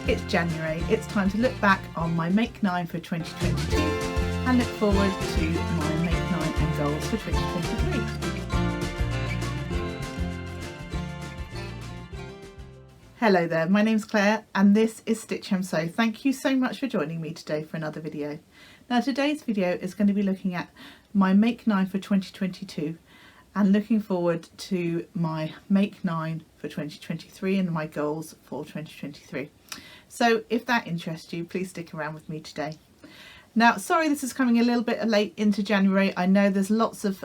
It's January, it's time to look back on my Make 9 for 2022 and look forward to my Make 9 and goals for 2023. Hello there, my name's Claire and this is Stitch Hem Sew. Thank you so much for joining me today for another video. Now today's video is going to be looking at my Make 9 for 2022 and looking forward to my Make 9 for 2023 and my goals for 2023. So if that interests you, please stick around with me today. Now, sorry this is coming a little bit late into January. I know there's lots of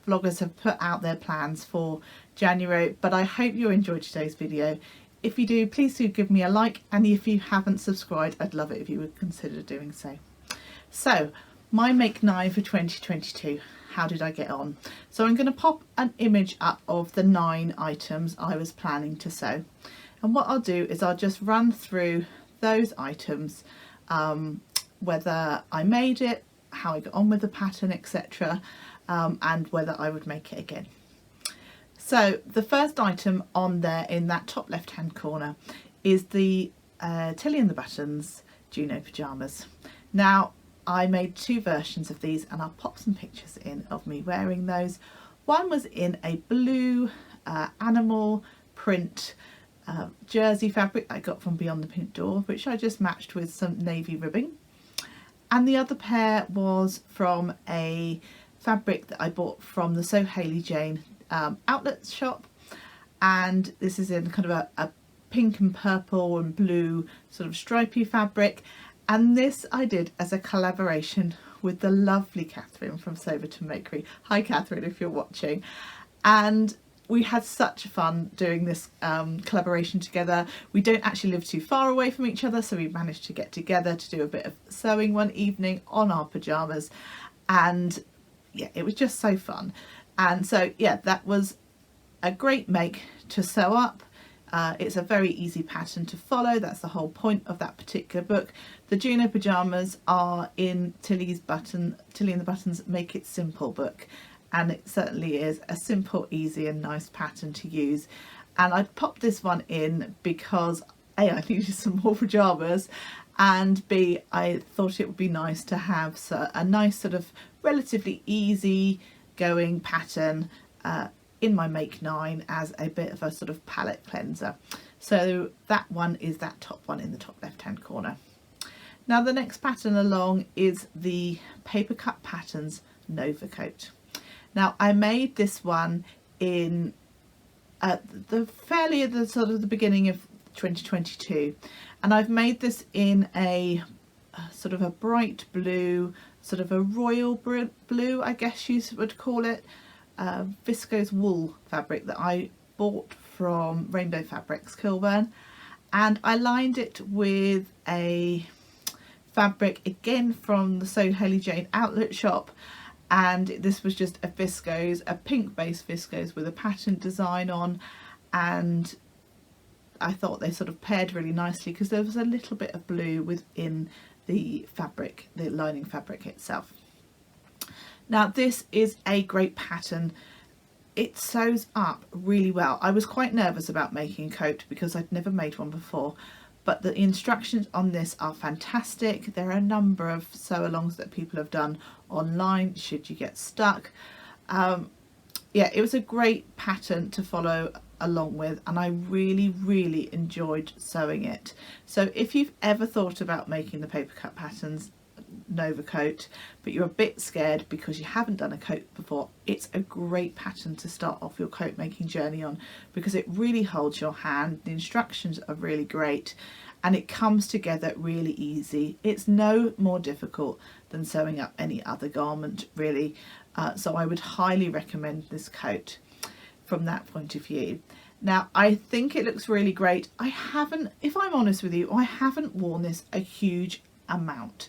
vloggers have put out their plans for January, but I hope you enjoyed today's video. If you do, please do give me a like, and if you haven't subscribed, I'd love it if you would consider doing so. So, my Make 9 for 2022. How did I get on? So I'm going to pop an image up of the 9 items I was planning to sew. And what I'll do is I'll just run through those items, whether I made it, how I got on with the pattern, etc., and whether I would make it again. So the first item on there in that top left hand corner is the Tilly and the Buttons Juno pyjamas. Now I made 2 versions of these and I'll pop some pictures in of me wearing those. One was in a blue animal print jersey fabric I got from Beyond the Pink Door, which I just matched with some navy ribbing. And the other pair was from a fabric that I bought from the So Hayley Jane outlet shop, and this is in kind of a pink and purple and blue sort of stripy fabric, and this I did as a collaboration with the lovely Catherine from Soberton Makery. Hi Catherine, if you're watching. And we had such fun doing this collaboration together. We don't actually live too far away from each other, so we managed to get together to do a bit of sewing one evening on our pyjamas, and yeah, it was just so fun. And so yeah, that was a great make to sew up. It's a very easy pattern to follow. That's the whole point of that particular book. The Juno pyjamas are in Tilly and the Buttons Make It Simple book, and it certainly is a simple, easy and nice pattern to use. And I popped this one in because A, I needed some more pyjamas, and B, I thought it would be nice to have a nice sort of relatively easy going pattern in my Make 9 as a bit of a sort of palette cleanser. So that one is that top one in the top left hand corner. Now the next pattern along is the Paper Cut Patterns Nova Coat. Now I made this one in the sort of the beginning of 2022, and I've made this in a sort of a bright blue, sort of a royal blue, I guess you would call it, viscose wool fabric that I bought from Rainbow Fabrics Coleman, and I lined it with a fabric again from the So Hayley Jane outlet shop, and this was just a viscose, a pink based viscose with a pattern design on, and I thought they sort of paired really nicely because there was a little bit of blue within the fabric, the lining fabric itself. Now this is a great pattern. It sews up really well. I was quite nervous about making a coat because I'd never made one before, but the instructions on this are fantastic. There are a number of sew alongs that people have done online should you get stuck. Yeah, it was a great pattern to follow along with, and I really enjoyed sewing it. So if you've ever thought about making the Paper Cut Patterns Nova Coat but you're a bit scared because you haven't done a coat before, it's a great pattern to start off your coat making journey on because it really holds your hand. The instructions are really great and it comes together really easy. It's no more difficult than sewing up any other garment really, so I would highly recommend this coat from that point of view. Now I think it looks really great. I haven't, if I'm honest with you, I haven't worn this a huge amount,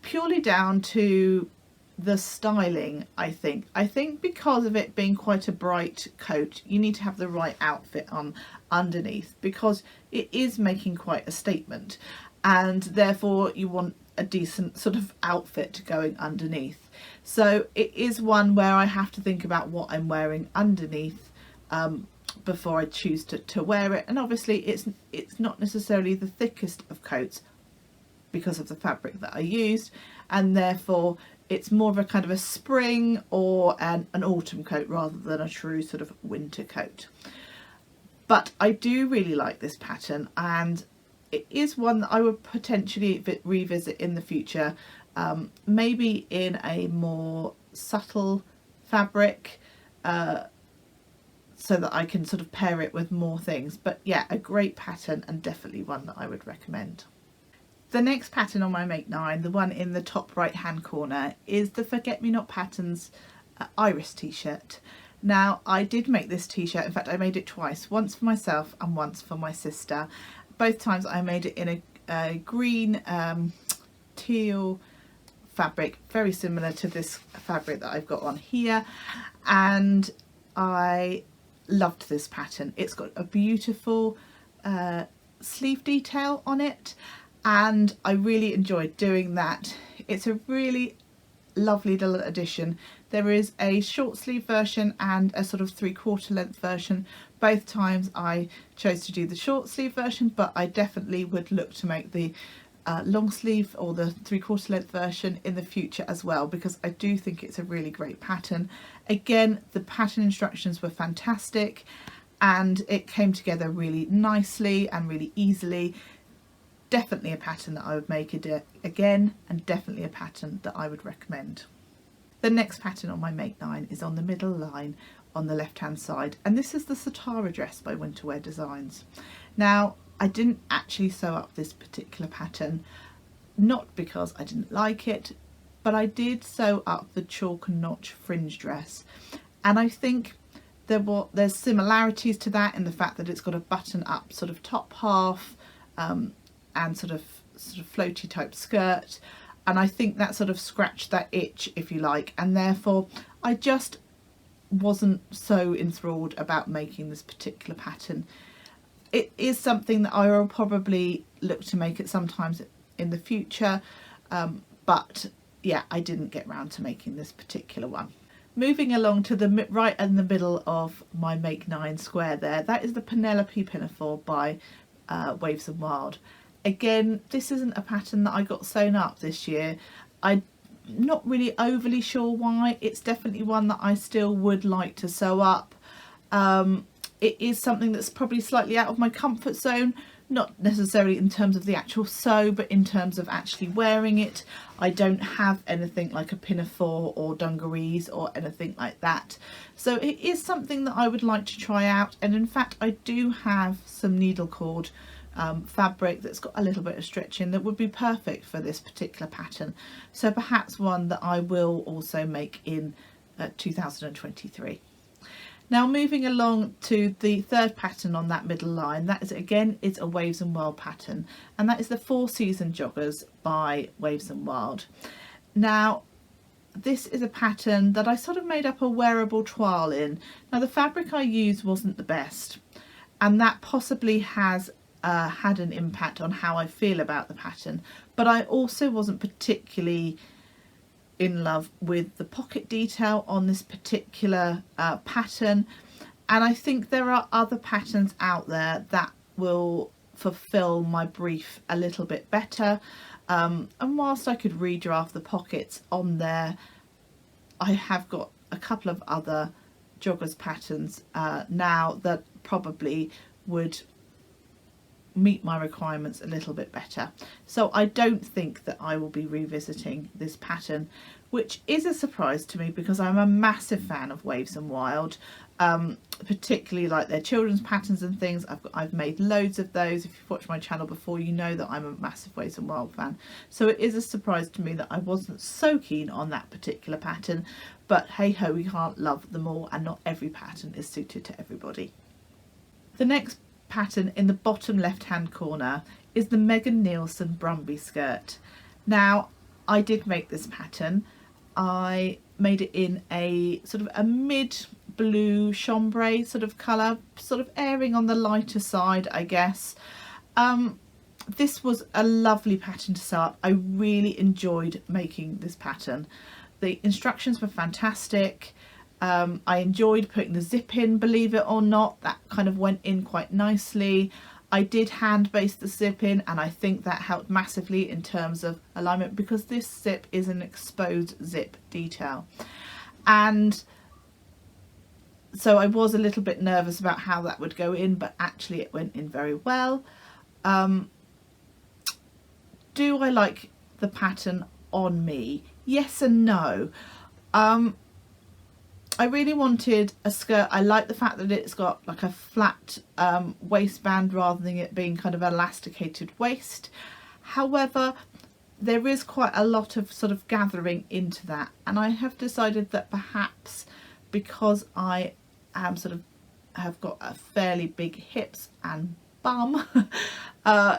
purely down to the styling. I think because of it being quite a bright coat, you need to have the right outfit on underneath because it is making quite a statement, and therefore you want a decent sort of outfit going underneath. So it is one where I have to think about what I'm wearing underneath before I choose to wear it. And obviously it's not necessarily the thickest of coats because of the fabric that I used, and therefore it's more of a kind of a spring or an autumn coat rather than a true sort of winter coat. But I do really like this pattern, and it is one that I would potentially revisit in the future, maybe in a more subtle fabric, so that I can sort of pair it with more things. But yeah, a great pattern and definitely one that I would recommend. The next pattern on my Make 9, the one in the top right hand corner, is the Forget Me Not Patterns Iris t-shirt. Now I did make this t-shirt, in fact I made it twice, once for myself and once for my sister. Both times I made it in a green teal fabric, very similar to this fabric that I've got on here, and I loved this pattern. It's got a beautiful sleeve detail on it, and I really enjoyed doing that. It's a really lovely little addition. There is a short sleeve version and a sort of 3/4 length version. Both times I chose to do the short sleeve version, but I definitely would look to make the long sleeve or the 3/4 length version in the future as well, because I do think it's a really great pattern. Again, the pattern instructions were fantastic and it came together really nicely and really easily. Definitely a pattern that I would make again, and definitely a pattern that I would recommend. The next pattern on my Make 9 is on the middle line on the left hand side, and this is the Satara dress by Winterwear Designs. Now I didn't actually sew up this particular pattern, not because I didn't like it, but I did sew up the chalk and notch fringe dress, and I think there's similarities to that in the fact that it's got a button up sort of top half, and sort of floaty type skirt, and I think that sort of scratched that itch, if you like, and therefore I just wasn't so enthralled about making this particular pattern. It is something that I will probably look to make it sometimes in the future, but yeah, I didn't get round to making this particular one. Moving along to the right in the middle of my Make 9 square there, that is the Penelope Pinafore by Waves and Wild. Again, this isn't a pattern that I got sewn up this year. I'm not really overly sure why. It's definitely one that I still would like to sew up. It is something that's probably slightly out of my comfort zone, not necessarily in terms of the actual sew, but in terms of actually wearing it. I don't have anything like a pinafore or dungarees or anything like that. So it is something that I would like to try out, and in fact I do have some needle cord fabric that's got a little bit of stretch in that would be perfect for this particular pattern. So perhaps one that I will also make in 2023. Now moving along to the third pattern on that middle line, that is again is a Waves and Wild pattern, and that is the 4 Season Joggers by Waves and Wild. Now this is a pattern that I sort of made up a wearable toile in. Now the fabric I used wasn't the best, and that possibly has had an impact on how I feel about the pattern, but I also wasn't particularly in love with the pocket detail on this particular pattern, and I think there are other patterns out there that will fulfill my brief a little bit better, and whilst I could redraft the pockets on there, I have got a couple of other joggers patterns now that probably would meet my requirements a little bit better. So I don't think that I will be revisiting this pattern, which is a surprise to me because I'm a massive fan of Waves and Wild, particularly like their children's patterns and things. I've made loads of those. If you've watched my channel before, you know that I'm a massive Waves and Wild fan. So it is a surprise to me that I wasn't so keen on that particular pattern, but hey ho, we can't love them all, and not every pattern is suited to everybody. The next pattern in the bottom left hand corner is the Megan Nielsen Brumby skirt. Now I did make this pattern. I made it in a sort of a mid blue chambray sort of colour, sort of erring on the lighter side, I guess. This was a lovely pattern to sew up. I really enjoyed making this pattern. The instructions were fantastic. I enjoyed putting the zip in, believe it or not. That kind of went in quite nicely. I did hand baste the zip in, and I think that helped massively in terms of alignment, because this zip is an exposed zip detail. And so I was a little bit nervous about how that would go in, but actually it went in very well. Do I like the pattern on me? Yes and no. I really wanted a skirt. I like the fact that it's got like a flat waistband rather than it being kind of elasticated waist. However, there is quite a lot of sort of gathering into that, and I have decided that perhaps because I am have got a fairly big hips and bum,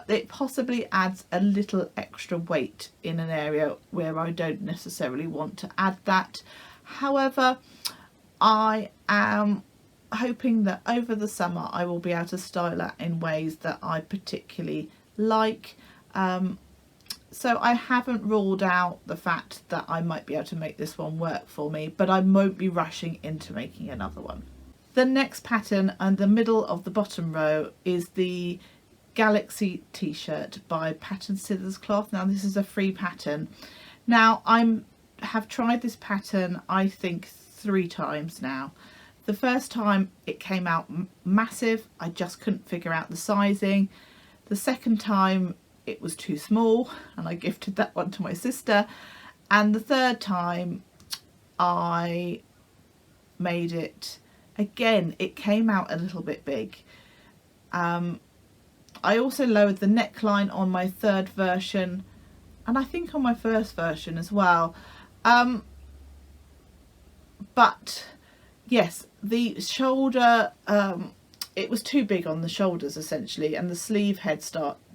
it possibly adds a little extra weight in an area where I don't necessarily want to add that. However, I am hoping that over the summer I will be able to style it in ways that I particularly like. So I haven't ruled out the fact that I might be able to make this one work for me, but I won't be rushing into making another one. The next pattern and the middle of the bottom row is the Galaxy t-shirt by Pattern Scissors Cloth. Now this is a free pattern. Now I have tried this pattern I think 3 times now. The first time it came out massive, I just couldn't figure out the sizing. The second time it was too small and I gifted that one to my sister, and the third time I made it again, it came out a little bit big. I also lowered the neckline on my third version, and I think on my first version as well. But yes, the shoulder, it was too big on the shoulders essentially, and the sleeve head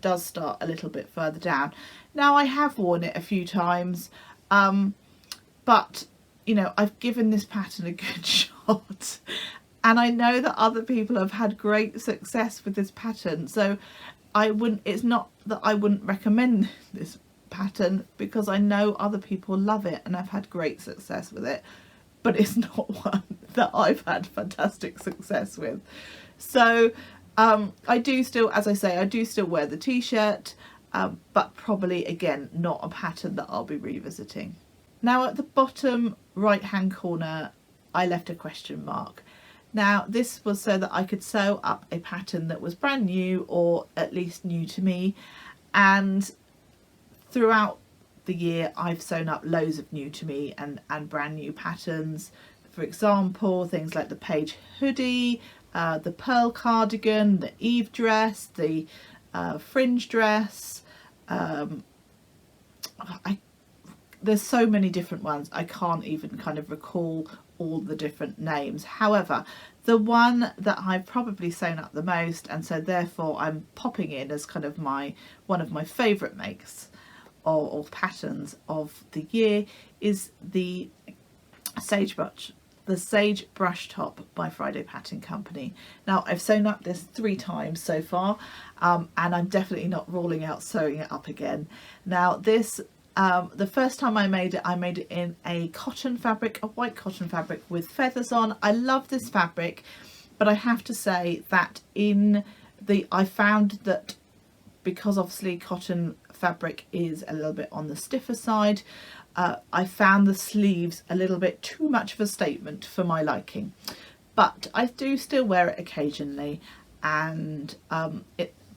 does start a little bit further down. Now I have worn it a few times, but you know, I've given this pattern a good shot, and I know that other people have had great success with this pattern, so it's not that I wouldn't recommend this pattern, because I know other people love it and I've had great success with it, but it's not one that I've had fantastic success with. So I do still, as I say, I do still wear the t-shirt, but probably again not a pattern that I'll be revisiting. Now at the bottom right hand corner I left a question mark. Now this was so that I could sew up a pattern that was brand new, or at least new to me, and throughout the year I've sewn up loads of new to me and brand new patterns. For example, things like the Page hoodie, the pearl cardigan, the Eve dress, the fringe dress. There's so many different ones, I can't even kind of recall all the different names. However, the one that I've probably sewn up the most, and so therefore I'm popping in as kind of one of my favourite makes or patterns of the year, is the Sage Brush Top by Friday Pattern Company. Now I've sewn up this 3 times so far, and I'm definitely not ruling out sewing it up again. Now this, the first time I made it in a cotton fabric, a white cotton fabric with feathers on. I love this fabric, but I have to say that I found that because obviously cotton fabric is a little bit on the stiffer side, I found the sleeves a little bit too much of a statement for my liking, but I do still wear it occasionally, and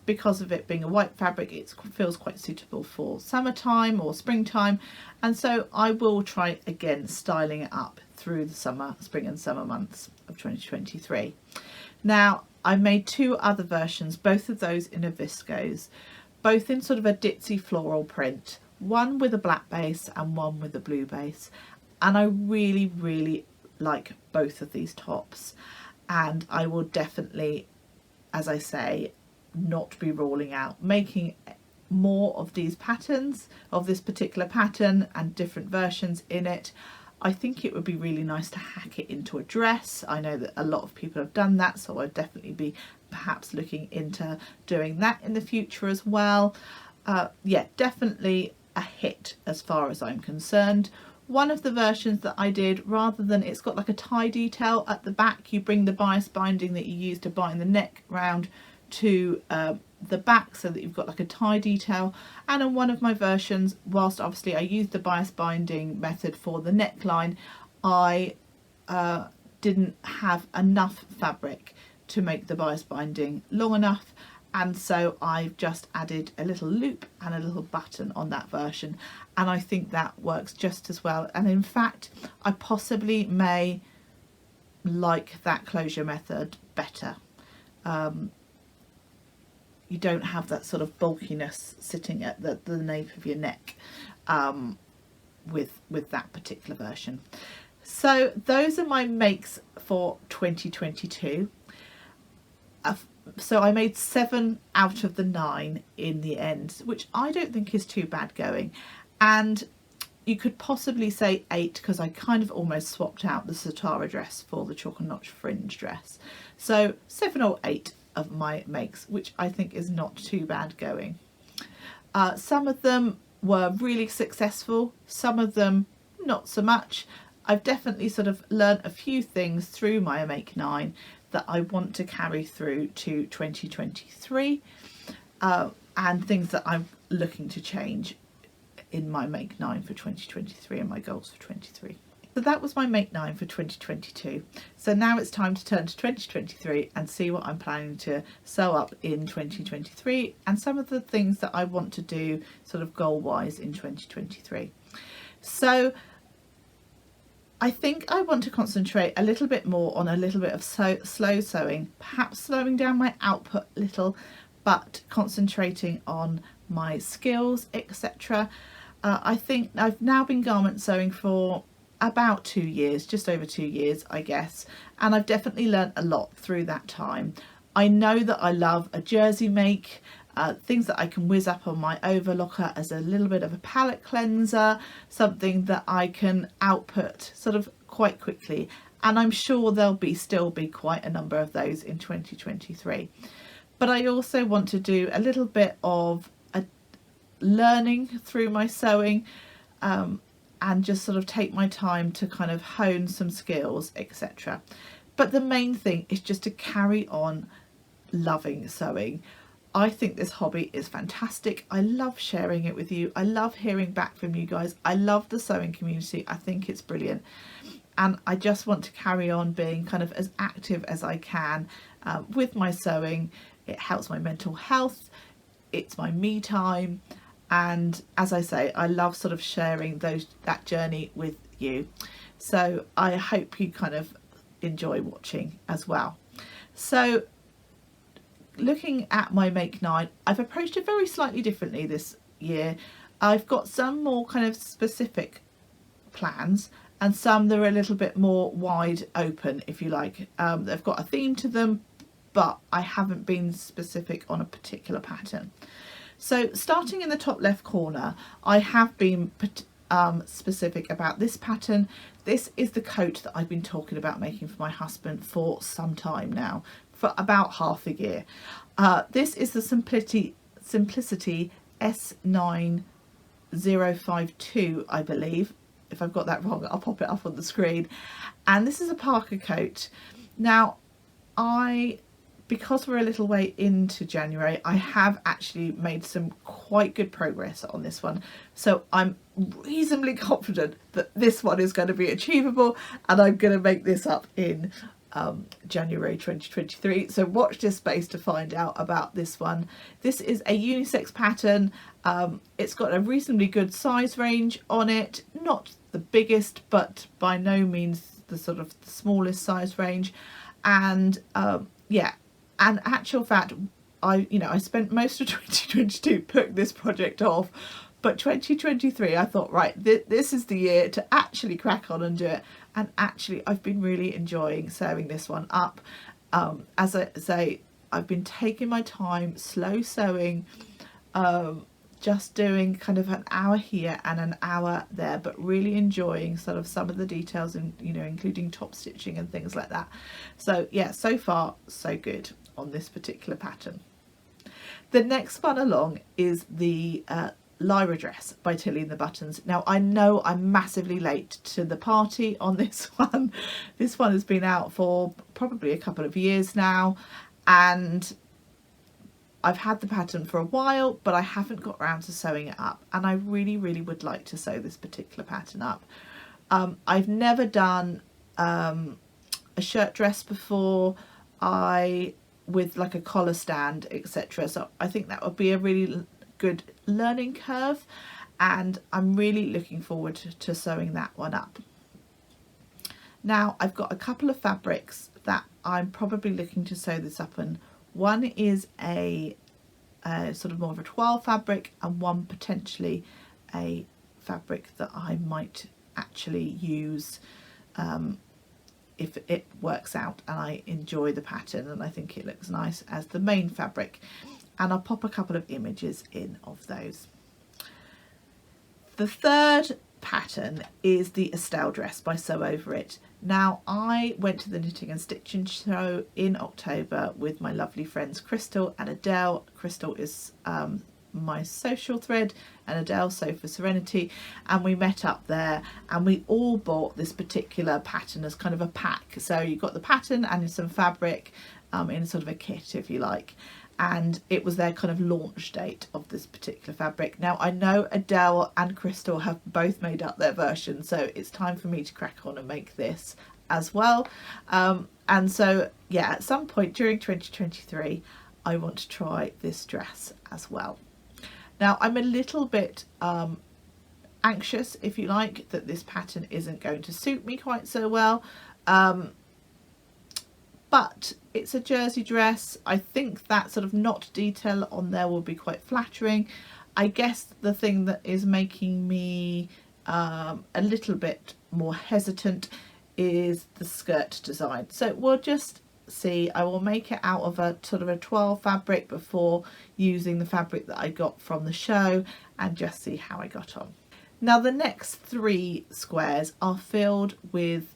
because of it being a white fabric, it feels quite suitable for summertime or springtime, and so I will try again styling it up through the spring and summer months of 2023. Now I made 2 other versions, both of those in a viscose, both in sort of a ditzy floral print, one with a black base and one with a blue base, and I really like both of these tops, and I will definitely, as I say, not be ruling out making more of these patterns, of this particular pattern and different versions in it. I think it would be really nice to hack it into a dress. I know that a lot of people have done that, so I'd definitely be perhaps looking into doing that in the future as well. Yeah, definitely a hit as far as I'm concerned. One of the versions that I did, rather than, it's got like a tie detail at the back, you bring the bias binding that you use to bind the neck round to the back so that you've got like a tie detail. And on one of my versions, whilst obviously I used the bias binding method for the neckline, I didn't have enough fabric to make the bias binding long enough, and so I've just added a little loop and a little button on that version, and I think that works just as well. And in fact, I possibly may like that closure method better. You don't have that sort of bulkiness sitting at the nape of your neck with that particular version. So those are my makes for 2022. So I made 7 out of the 9 in the end, which I don't think is too bad going. And you could possibly say 8 because I kind of almost swapped out the Satara dress for the chalk and notch fringe dress. So 7 or 8 of my makes, which I think is not too bad going. Some of them were really successful, some of them not so much. I've definitely sort of learned a few things through my Make 9 that I want to carry through to 2023, and things that I'm looking to change in my Make 9 for 2023 and my goals for 23. So that was my Make 9 for 2022. So now it's time to turn to 2023 and see what I'm planning to sew up in 2023 and some of the things that I want to do sort of goal wise in 2023. So I think I want to concentrate a little bit more on a little bit of slow sewing, perhaps slowing down my output a little, but concentrating on my skills, etc. I think I've now been garment sewing for about 2 years, just over 2 years, I guess, and I've definitely learnt a lot through that time. I know that I love a jersey make, things that I can whiz up on my overlocker as a little bit of a palette cleanser, something that I can output sort of quite quickly, and I'm sure there'll still be quite a number of those in 2023. But I also want to do a little bit of learning through my sewing, and just sort of take my time to kind of hone some skills, etc. But the main thing is just to carry on loving sewing. I think this hobby is fantastic. I love sharing it with you. I love hearing back from you guys. I love the sewing community. I think it's brilliant. And I just want to carry on being kind of as active as I can with my sewing. It helps my mental health. It's my me time. And as I say, I love sort of sharing that journey with you. So I hope you kind of enjoy watching as well. So looking at my Make 9, I've approached it very slightly differently this year. I've got some more kind of specific plans and some that are a little bit more wide open, if you like. They've got a theme to them, but I haven't been specific on a particular pattern. So starting in the top left corner, I have been specific about this pattern. This is the coat that I've been talking about making for my husband for some time now, for about half a year. This is the Simplicity S9052, I believe. If I've got that wrong, I'll pop it up on the screen. And this is a Parker coat. Now, because we're a little way into January, I have actually made some quite good progress on this one. So I'm reasonably confident that this one is going to be achievable, and I'm going to make this up in January 2023. So watch this space to find out about this one. This is a unisex pattern. It's got a reasonably good size range on it. Not the biggest, but by no means the sort of the smallest size range. And yeah. And actual fact, I spent most of 2022 putting this project off, but 2023 I thought, right, this is the year to actually crack on and do it. And actually I've been really enjoying sewing this one up. As I say, I've been taking my time, slow sewing, just doing kind of an hour here and an hour there, but really enjoying sort of some of the details and including top stitching and things like that. So yeah, so far so good on this particular pattern. The next one along is the Lyra dress by Tilly and the Buttons. Now I know I'm massively late to the party on this one. This one has been out for probably a couple of years now, and I've had the pattern for a while, but I haven't got around to sewing it up, and I really would like to sew this particular pattern up. I've never done a shirt dress before, with like a collar stand, etc. So I think that would be a really good learning curve, and I'm really looking forward to sewing that one up. Now I've got a couple of fabrics that I'm probably looking to sew this up in. One is a sort of more of a toile fabric, and one potentially a fabric that I might actually use if it works out and I enjoy the pattern and I think it looks nice as the main fabric, and I'll pop a couple of images in of those. The third pattern is the Estelle dress by Sew Over It. Now I went to the Knitting and Stitching show in October with my lovely friends Crystal and Adele. Crystal is my social thread, and Adele Sew for Serenity, and we met up there and we all bought this particular pattern as kind of a pack. So you got the pattern and some fabric in sort of a kit, if you like, and it was their kind of launch date of this particular fabric. Now I know Adele and Crystal have both made up their version, so it's time for me to crack on and make this as well. And so yeah, at some point during 2023 I want to try this dress as well. Now I'm a little bit anxious, if you like, that this pattern isn't going to suit me quite so well, but it's a jersey dress. I think that sort of knot detail on there will be quite flattering. I guess the thing that is making me a little bit more hesitant is the skirt design. So we'll just see. I will make it out of a sort of a toile fabric before using the fabric that I got from the show, and just see how I got on. Now the next 3 squares are filled with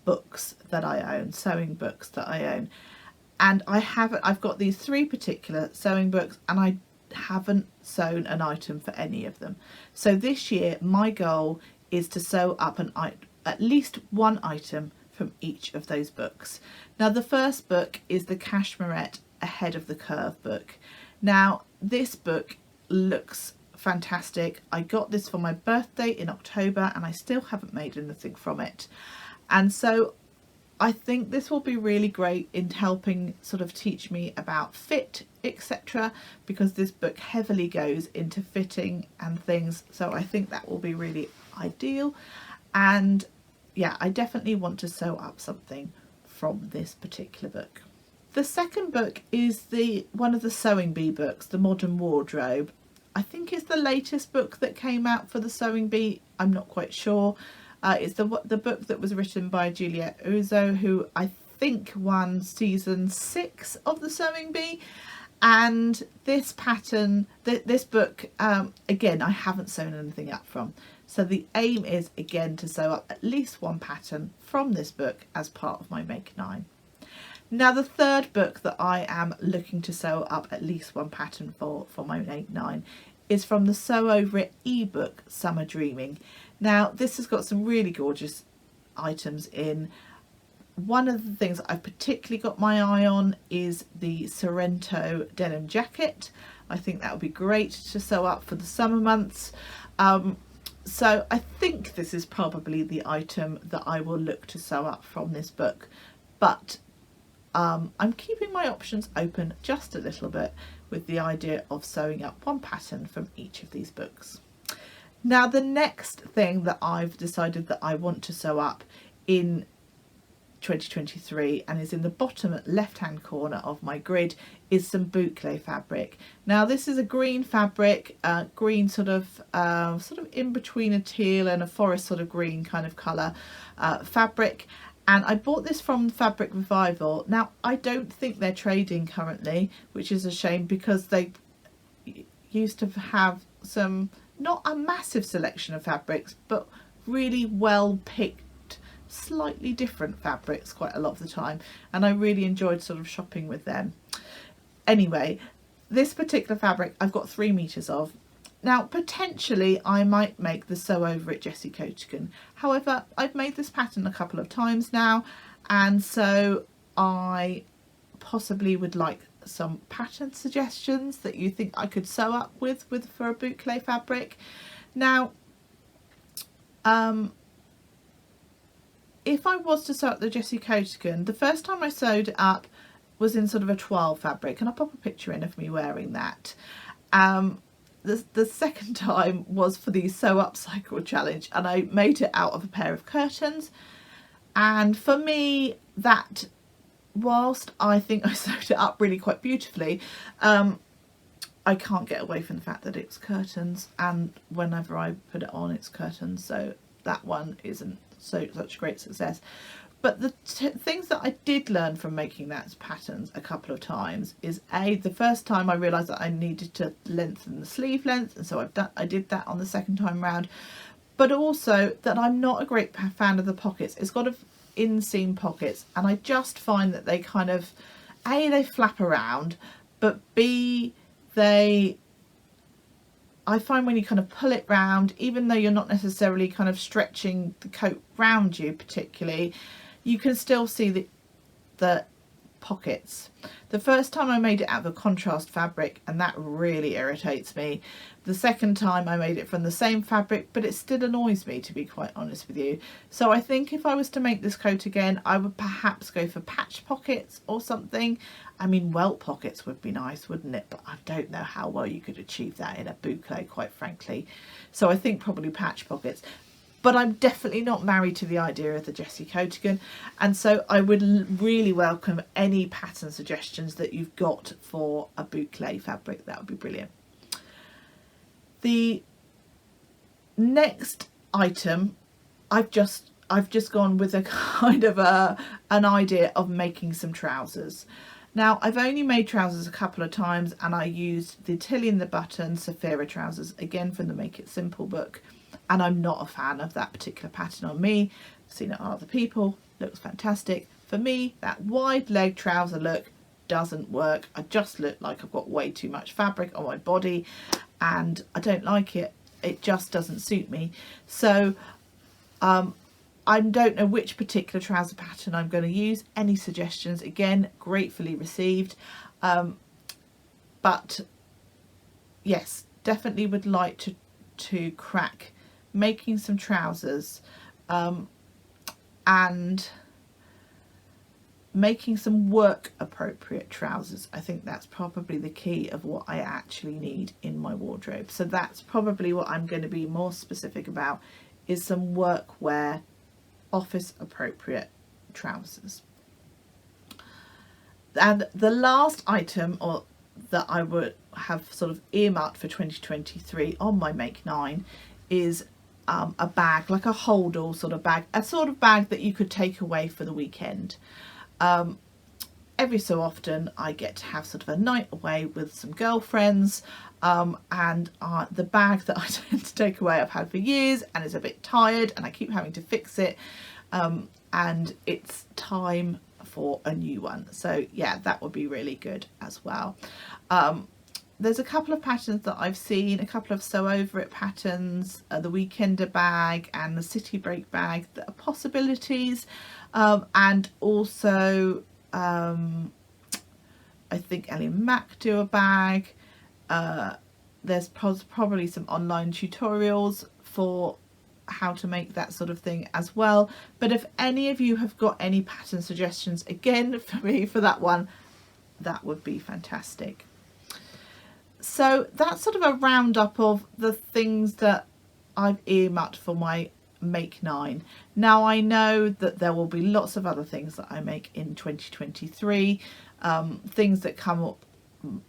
books that I own, sewing books that I own, and I've got these 3 particular sewing books and I haven't sewn an item for any of them. So this year my goal is to sew up at least one item from each of those books. Now the first book is the Cashmerette Ahead of the Curve book. Now this book looks fantastic. I got this for my birthday in October and I still haven't made anything from it, and so I think this will be really great in helping sort of teach me about fit, etc., because this book heavily goes into fitting and things, so I think that will be really ideal. And yeah, I definitely want to sew up something from this particular book. The second book is one of the Sewing Bee books, The Modern Wardrobe. I think it's the latest book that came out for the Sewing Bee. I'm not quite sure. It's the book that was written by Juliette Uzo, who I think won season 6 of the Sewing Bee. And this pattern, this book, again, I haven't sewn anything up from. So the aim is again to sew up at least one pattern from this book as part of my Make 9. Now the third book that I am looking to sew up at least one pattern for my Make 9 is from the Sew Over It ebook, Summer Dreaming. Now this has got some really gorgeous items in. One of the things I've particularly got my eye on is the Sorrento denim jacket. I think that would be great to sew up for the summer months. So I think this is probably the item that I will look to sew up from this book, but I'm keeping my options open just a little bit with the idea of sewing up one pattern from each of these books. Now the next thing that I've decided that I want to sew up in 2023 and is in the bottom left hand corner of my grid is some Boucle fabric. Now this is a green fabric, green sort of in between a teal and a forest sort of green kind of colour fabric, and I bought this from Fabric Revival. Now I don't think they're trading currently, which is a shame because they used to have some, not a massive selection of fabrics, but really well picked, slightly different fabrics quite a lot of the time, and I really enjoyed sort of shopping with them. Anyway, this particular fabric I've got 3 meters of. Now potentially I might make the Sew Over It Jessie Coatigan. However, I've made this pattern a couple of times now, and so I possibly would like some pattern suggestions that you think I could sew up with for a boucle fabric. Now if I was to sew up the Jessie Coatigan, the first time I sewed it up was in sort of a 12 fabric, and I'll pop a picture in of me wearing that. The second time was for the Sew Up Cycle Challenge, and I made it out of a pair of curtains, and for me, that, whilst I think I sewed it up really quite beautifully, I can't get away from the fact that it's curtains, and whenever I put it on it's curtains, so that one isn't such a great success. But the things that I did learn from making that patterns a couple of times is the first time I realised that I needed to lengthen the sleeve length, and so I did that on the second time round. But also that I'm not a great fan of the pockets. It's got inseam pockets, and I just find that they kind of, they flap around, but B, I find when you kind of pull it round, even though you're not necessarily kind of stretching the coat round you particularly, you can still see the pockets. The first time I made it out of a contrast fabric, and that really irritates me. The second time I made it from the same fabric, but it still annoys me, to be quite honest with you. So I think if I was to make this coat again, I would perhaps go for patch pockets or something. I mean, welt pockets would be nice, wouldn't it? But I don't know how well you could achieve that in a boucle, quite frankly. So I think probably patch pockets. But I'm definitely not married to the idea of the Jessie Coatigan, and so I would really welcome any pattern suggestions that you've got for a boucle fabric. That would be brilliant. The next item, I've just gone with a kind of an idea of making some trousers. Now, I've only made trousers a couple of times, and I used the Tilly and the Button Saphira trousers, again from the Make It Simple book, and I'm not a fan of that particular pattern on me. I've seen it on other people, looks fantastic. For me, that wide leg trouser look doesn't work. I just look like I've got way too much fabric on my body, and I don't like it. It just doesn't suit me. So I don't know which particular trouser pattern I'm going to use. Any suggestions, again, gratefully received. But yes, definitely would like to crack making some trousers and making some work appropriate trousers. I think that's probably the key of what I actually need in my wardrobe. So that's probably what I'm going to be more specific about, is some workwear, office appropriate trousers. And the last item that I would have sort of earmarked for 2023 on my Make 9 is a bag, like a Holdall sort of bag, a sort of bag that you could take away for the weekend. Every so often I get to have sort of a night away with some girlfriends, and the bag that I tend to take away I've had for years, and it's a bit tired and I keep having to fix it, and it's time for a new one. So yeah, that would be really good as well. There's a couple of patterns that I've seen, a couple of Sew Over It patterns, the Weekender bag and the City Break bag that are possibilities, and also I think Ellie and Mac do a bag. There's probably some online tutorials for how to make that sort of thing as well. But if any of you have got any pattern suggestions, again, for me, for that one, that would be fantastic. So that's sort of a roundup of the things that I've earmarked for my Make 9. Now I know that there will be lots of other things that I make in 2023, things that come up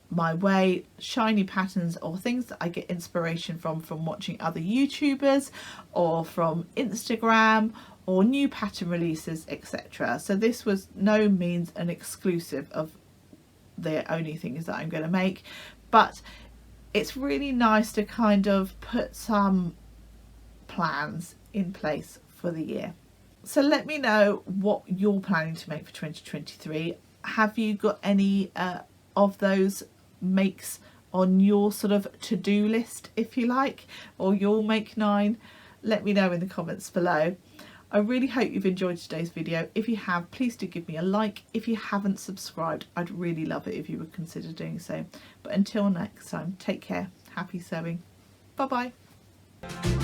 my way, shiny patterns or things that I get inspiration from watching other YouTubers or from Instagram or new pattern releases, etc. So this was no means an exclusive of the only things that I'm going to make, but it's really nice to kind of put some plans in place for the year. So let me know what you're planning to make for 2023. Have you got any of those makes on your sort of to-do list, if you like, or your make 9, let me know in the comments below. I really hope you've enjoyed today's video. If you have, please do give me a like. If you haven't subscribed, I'd really love it if you would consider doing so. But until next time, take care, happy sewing, bye bye.